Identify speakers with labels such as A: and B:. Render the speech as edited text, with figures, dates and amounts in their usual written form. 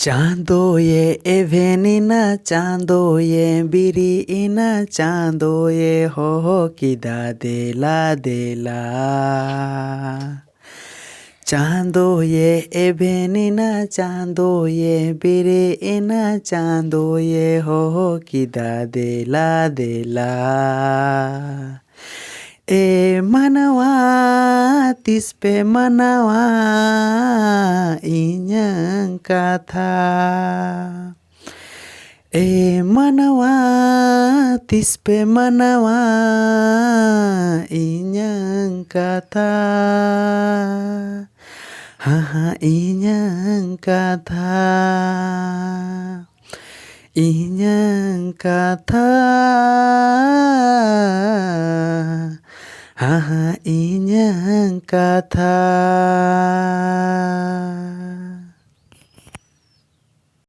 A: Chandoye evenina chandoye biri ina chandoye ho kida de la chandoye evenina chandoye biri ina chandoye ho kida de la manawa tispe manawa inyang kata manawa tispe manawa inyang kata haha inyang kata haha inyang kata